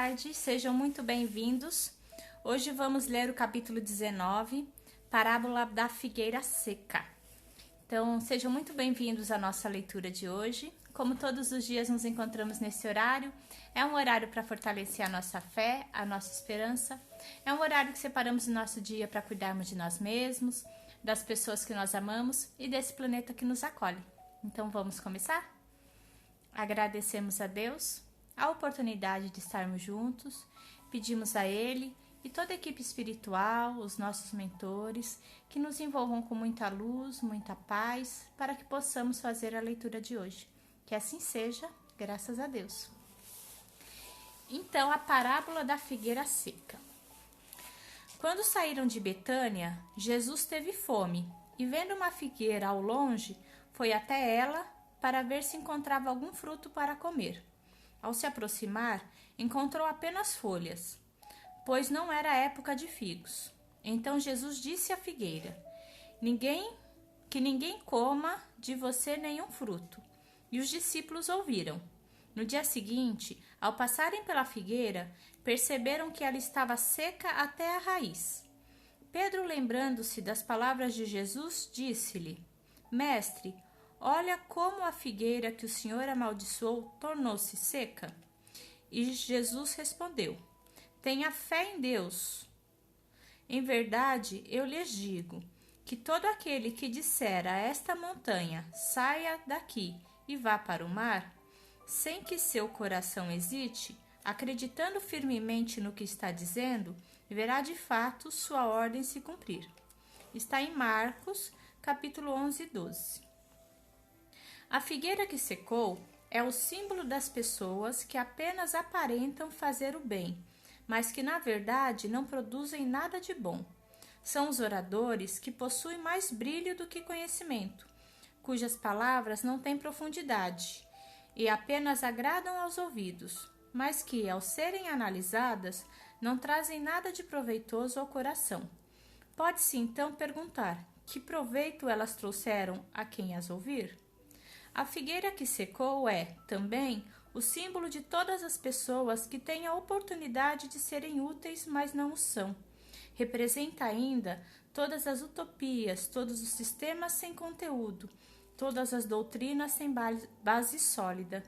tarde, sejam muito bem-vindos. Hoje vamos ler o capítulo 19, Parábola da Figueira Seca. Então, sejam muito bem-vindos à nossa leitura de hoje. Como todos os dias nos encontramos nesse horário, é um horário para fortalecer a nossa fé, a nossa esperança. É um horário que separamos o nosso dia para cuidarmos de nós mesmos, das pessoas que nós amamos e desse planeta que nos acolhe. Então, vamos começar? Agradecemos a Deus a oportunidade de estarmos juntos, pedimos a Ele e toda a equipe espiritual, os nossos mentores, que nos envolvam com muita luz, muita paz, para que possamos fazer a leitura de hoje. Que assim seja, graças a Deus. Então, a parábola da figueira seca. Quando saíram de Betânia, Jesus teve fome e, vendo uma figueira ao longe, foi até ela para ver se encontrava algum fruto para comer. Ao se aproximar, encontrou apenas folhas, pois não era época de figos. Então Jesus disse à figueira: ninguém coma de você nenhum fruto. E os discípulos ouviram. No dia seguinte, ao passarem pela figueira, perceberam que ela estava seca até a raiz. Pedro, lembrando-se das palavras de Jesus, disse-lhe: Mestre, olha como a figueira que o Senhor amaldiçoou tornou-se seca. E Jesus respondeu: Tenha fé em Deus. Em verdade, eu lhes digo que todo aquele que disser a esta montanha, saia daqui e vá para o mar, sem que seu coração hesite, acreditando firmemente no que está dizendo, verá de fato sua ordem se cumprir. Está em Marcos, capítulo 11, 12. A figueira que secou é o símbolo das pessoas que apenas aparentam fazer o bem, mas que na verdade não produzem nada de bom. São os oradores que possuem mais brilho do que conhecimento, cujas palavras não têm profundidade e apenas agradam aos ouvidos, mas que, ao serem analisadas, não trazem nada de proveitoso ao coração. Pode-se então perguntar: que proveito elas trouxeram a quem as ouvir? A figueira que secou é, também, o símbolo de todas as pessoas que têm a oportunidade de serem úteis, mas não o são. Representa ainda todas as utopias, todos os sistemas sem conteúdo, todas as doutrinas sem base sólida.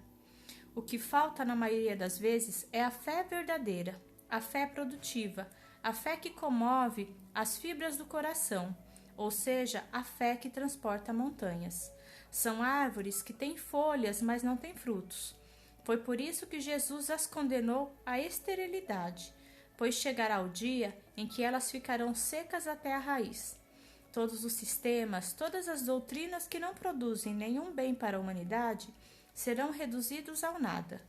O que falta na maioria das vezes é a fé verdadeira, a fé produtiva, a fé que comove as fibras do coração, ou seja, a fé que transporta montanhas. São árvores que têm folhas, mas não têm frutos. Foi por isso que Jesus as condenou à esterilidade, pois chegará o dia em que elas ficarão secas até a raiz. Todos os sistemas, todas as doutrinas que não produzem nenhum bem para a humanidade serão reduzidos ao nada.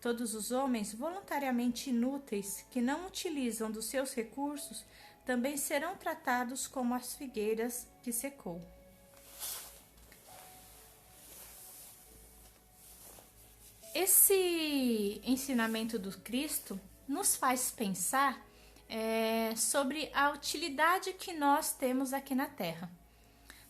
Todos os homens voluntariamente inúteis que não utilizam dos seus recursos também serão tratados como as figueiras que secou. Esse ensinamento do Cristo nos faz pensar sobre a utilidade que nós temos aqui na Terra.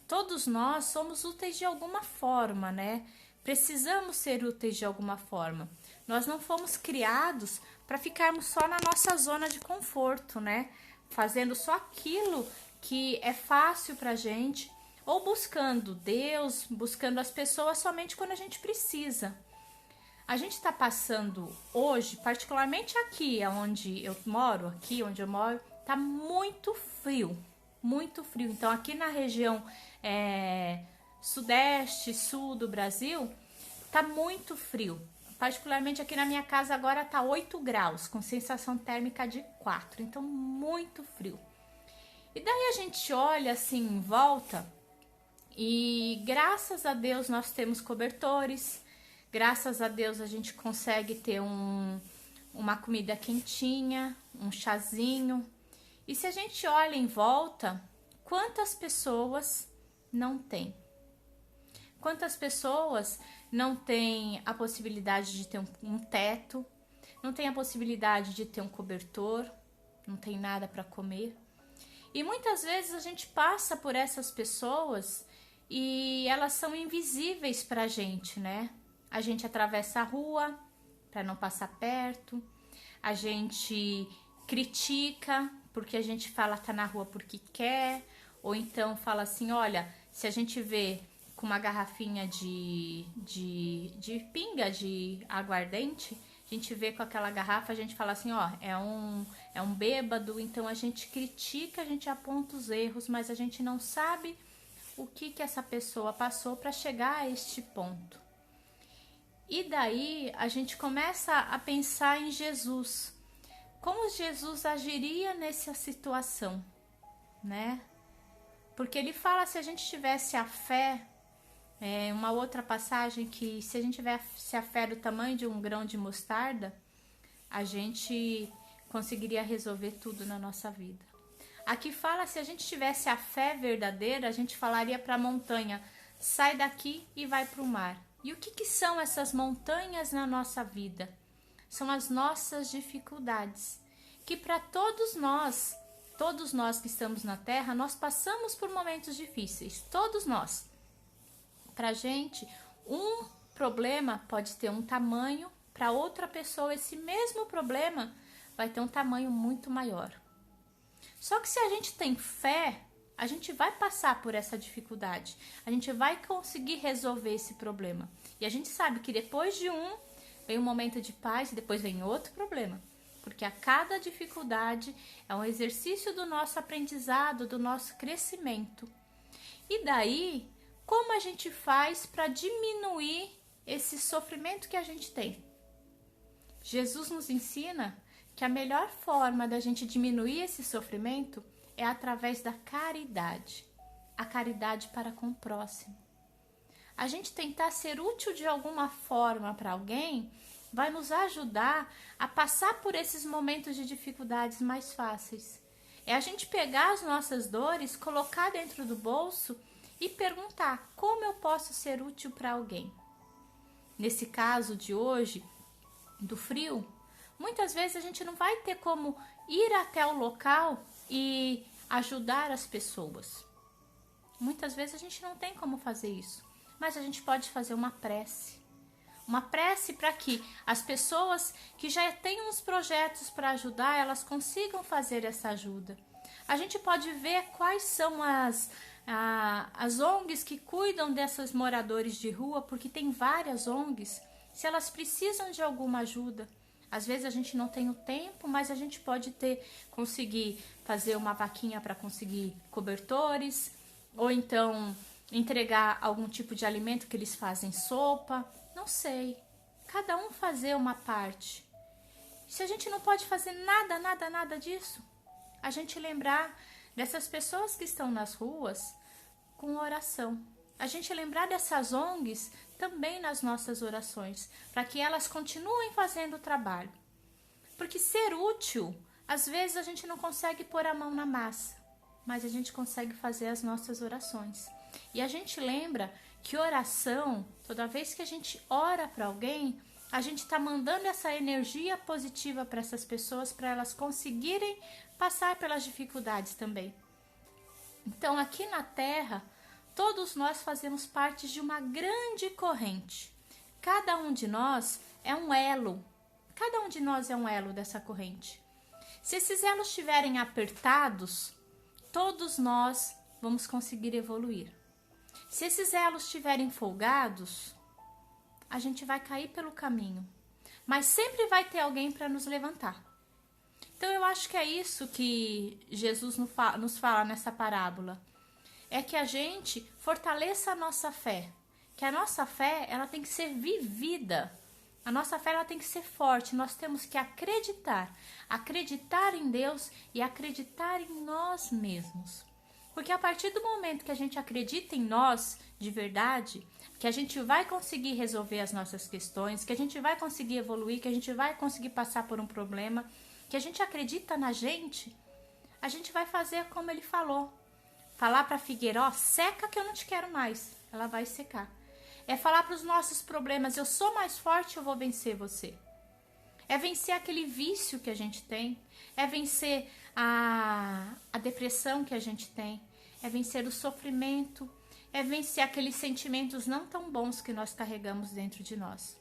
Todos nós somos úteis de alguma forma, né? Precisamos ser úteis de alguma forma. Nós não fomos criados para ficarmos só na nossa zona de conforto, né? Fazendo só aquilo que é fácil para a gente, ou buscando Deus, buscando as pessoas somente quando a gente precisa. A gente está passando hoje, particularmente aqui onde eu moro, está muito frio, muito frio. Então, aqui na região sudeste, sul do Brasil, está muito frio. Particularmente aqui na minha casa agora está 8 graus, com sensação térmica de 4. Então, muito frio. E daí a gente olha assim em volta e graças a Deus nós temos cobertores. Graças a Deus a gente consegue ter uma comida quentinha, um chazinho. E se a gente olha em volta, quantas pessoas não têm? Quantas pessoas não têm a possibilidade de ter um teto, não têm a possibilidade de ter um cobertor, não tem nada para comer? E muitas vezes a gente passa por essas pessoas e elas são invisíveis para a gente, né? A gente atravessa a rua para não passar perto. a gente critica porque a gente fala tá na rua porque quer, ou então fala assim, olha, se a gente vê com uma garrafinha de pinga, de aguardente, a gente vê com aquela garrafa, a gente fala assim, ó, é um bêbado, então a gente critica, a gente aponta os erros, mas a gente não sabe o que essa pessoa passou para chegar a este ponto. E daí a gente começa a pensar em Jesus. Como Jesus agiria nessa situação, né? Porque ele fala, se a gente tivesse a fé, uma outra passagem que se a gente tivesse a fé do tamanho de um grão de mostarda, a gente conseguiria resolver tudo na nossa vida. Aqui fala, se a gente tivesse a fé verdadeira, a gente falaria para a montanha, sai daqui e vai para o mar. E o que são essas montanhas na nossa vida? São as nossas dificuldades, que para todos nós que estamos na Terra, nós passamos por momentos difíceis, todos nós. Pra gente, um problema pode ter um tamanho, para outra pessoa esse mesmo problema vai ter um tamanho muito maior. Só que se a gente tem fé, a gente vai passar por essa dificuldade, a gente vai conseguir resolver esse problema. E a gente sabe que depois de um, vem um momento de paz e depois vem outro problema. Porque a cada dificuldade é um exercício do nosso aprendizado, do nosso crescimento. E daí, como a gente faz para diminuir esse sofrimento que a gente tem? Jesus nos ensina que a melhor forma da gente diminuir esse sofrimento é através da caridade. A caridade para com o próximo. A gente tentar ser útil de alguma forma para alguém vai nos ajudar a passar por esses momentos de dificuldades mais fáceis. É a gente pegar as nossas dores, colocar dentro do bolso e perguntar como eu posso ser útil para alguém. Nesse caso de hoje, do frio, muitas vezes a gente não vai ter como ir até o local e ajudar as pessoas. Muitas vezes a gente não tem como fazer isso, mas a gente pode fazer uma prece. Uma prece para que as pessoas que já têm uns projetos para ajudar, elas consigam fazer essa ajuda. A gente pode ver quais são as ONGs que cuidam desses moradores de rua, porque tem várias ONGs, se elas precisam de alguma ajuda. Às vezes a gente não tem o tempo, mas a gente pode conseguir fazer uma vaquinha para conseguir cobertores, ou então entregar algum tipo de alimento que eles fazem sopa. Não sei, cada um fazer uma parte. Se a gente não pode fazer nada disso, a gente lembrar dessas pessoas que estão nas ruas com oração. A gente lembrar dessas ONGs também nas nossas orações, para que elas continuem fazendo o trabalho. Porque ser útil, às vezes a gente não consegue pôr a mão na massa, mas a gente consegue fazer as nossas orações. E a gente lembra que oração, toda vez que a gente ora para alguém, a gente está mandando essa energia positiva para essas pessoas, para elas conseguirem passar pelas dificuldades também. Então, aqui na Terra, todos nós fazemos parte de uma grande corrente. Cada um de nós é um elo. Cada um de nós é um elo dessa corrente. Se esses elos estiverem apertados, todos nós vamos conseguir evoluir. Se esses elos estiverem folgados, a gente vai cair pelo caminho. Mas sempre vai ter alguém para nos levantar. Então eu acho que é isso que Jesus nos fala nessa parábola. É que a gente fortaleça a nossa fé. Que a nossa fé, ela tem que ser vivida. A nossa fé, ela tem que ser forte. Nós temos que acreditar. Acreditar em Deus e acreditar em nós mesmos. Porque a partir do momento que a gente acredita em nós, de verdade, que a gente vai conseguir resolver as nossas questões, que a gente vai conseguir evoluir, que a gente vai conseguir passar por um problema, que a gente acredita na gente, a gente vai fazer como ele falou. Falar para a figueira, ó, seca que eu não te quero mais. Ela vai secar. É falar para os nossos problemas, eu sou mais forte, eu vou vencer você. É vencer aquele vício que a gente tem. É vencer a depressão que a gente tem. É vencer o sofrimento. É vencer aqueles sentimentos não tão bons que nós carregamos dentro de nós.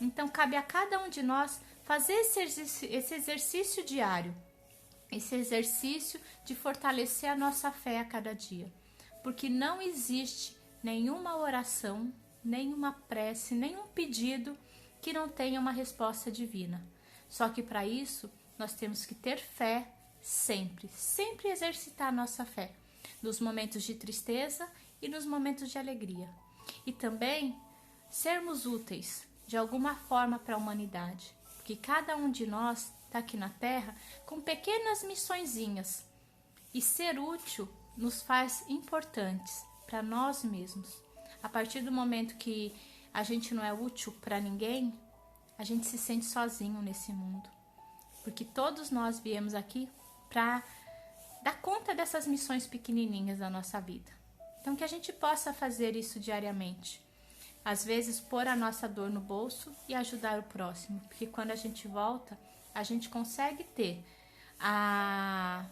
Então, cabe a cada um de nós fazer esse exercício diário, esse exercício de fortalecer a nossa fé a cada dia. Porque não existe nenhuma oração, nenhuma prece, nenhum pedido que não tenha uma resposta divina. Só que para isso, nós temos que ter fé sempre, sempre exercitar a nossa fé, nos momentos de tristeza e nos momentos de alegria. E também sermos úteis de alguma forma para a humanidade, porque cada um de nós está aqui na Terra com pequenas missõezinhas, e ser útil nos faz importantes para nós mesmos. A partir do momento que a gente não é útil para ninguém, a gente se sente sozinho nesse mundo, porque todos nós viemos aqui para dar conta dessas missões pequenininhas da nossa vida. Então, que a gente possa fazer isso diariamente. Às vezes, pôr a nossa dor no bolso e ajudar o próximo, porque quando a gente volta, a gente consegue ter a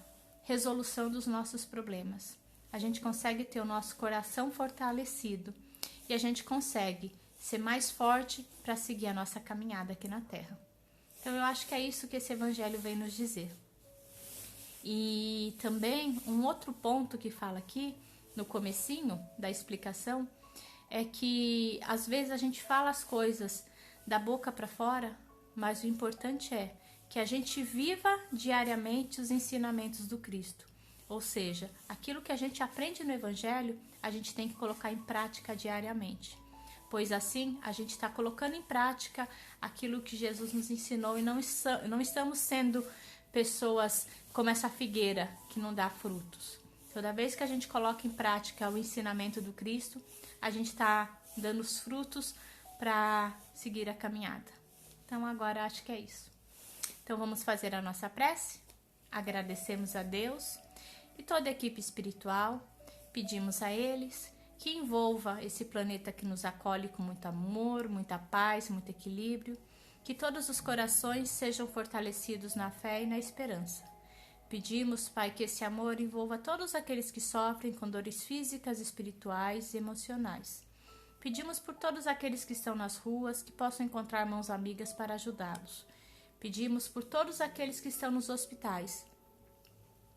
resolução dos nossos problemas. A gente consegue ter o nosso coração fortalecido e a gente consegue ser mais forte para seguir a nossa caminhada aqui na Terra. Então, eu acho que é isso que esse evangelho vem nos dizer. E também, um outro ponto que fala aqui, no comecinho da explicação, é que às vezes a gente fala as coisas da boca para fora, mas o importante é que a gente viva diariamente os ensinamentos do Cristo. Ou seja, aquilo que a gente aprende no Evangelho, a gente tem que colocar em prática diariamente. Pois assim, a gente está colocando em prática aquilo que Jesus nos ensinou e não estamos sendo pessoas como essa figueira que não dá frutos. Toda vez que a gente coloca em prática o ensinamento do Cristo, a gente está dando os frutos para seguir a caminhada. Então, agora acho que é isso. Então, vamos fazer a nossa prece. Agradecemos a Deus e toda a equipe espiritual. Pedimos a eles que envolva esse planeta que nos acolhe com muito amor, muita paz, muito equilíbrio. Que todos os corações sejam fortalecidos na fé e na esperança. Pedimos, Pai, que esse amor envolva todos aqueles que sofrem com dores físicas, espirituais e emocionais. Pedimos por todos aqueles que estão nas ruas, que possam encontrar mãos amigas para ajudá-los. Pedimos por todos aqueles que estão nos hospitais,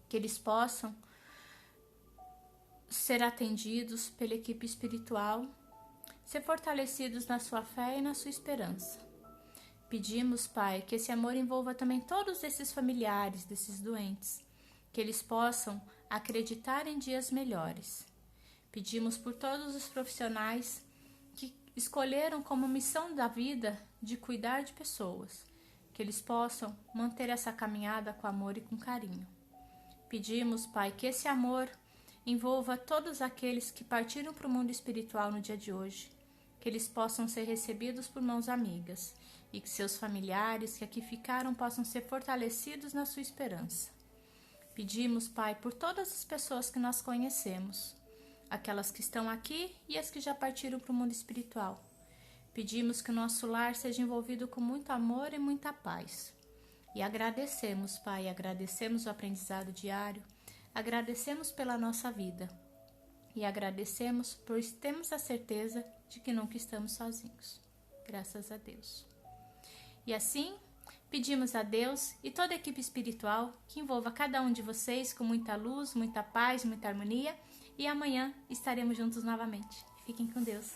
que eles possam ser atendidos pela equipe espiritual, ser fortalecidos na sua fé e na sua esperança. Pedimos, Pai, que esse amor envolva também todos esses familiares desses doentes, que eles possam acreditar em dias melhores. Pedimos por todos os profissionais que escolheram como missão da vida de cuidar de pessoas, que eles possam manter essa caminhada com amor e com carinho. Pedimos, Pai, que esse amor envolva todos aqueles que partiram para o mundo espiritual no dia de hoje, que eles possam ser recebidos por mãos amigas e que seus familiares que aqui ficaram possam ser fortalecidos na sua esperança. Pedimos, Pai, por todas as pessoas que nós conhecemos, aquelas que estão aqui e as que já partiram para o mundo espiritual. Pedimos que o nosso lar seja envolvido com muito amor e muita paz. E agradecemos, Pai, agradecemos o aprendizado diário, agradecemos pela nossa vida e agradecemos por termos a certeza de que nunca estamos sozinhos. Graças a Deus. E assim, pedimos a Deus e toda a equipe espiritual que envolva cada um de vocês com muita luz, muita paz, muita harmonia. E amanhã estaremos juntos novamente. Fiquem com Deus.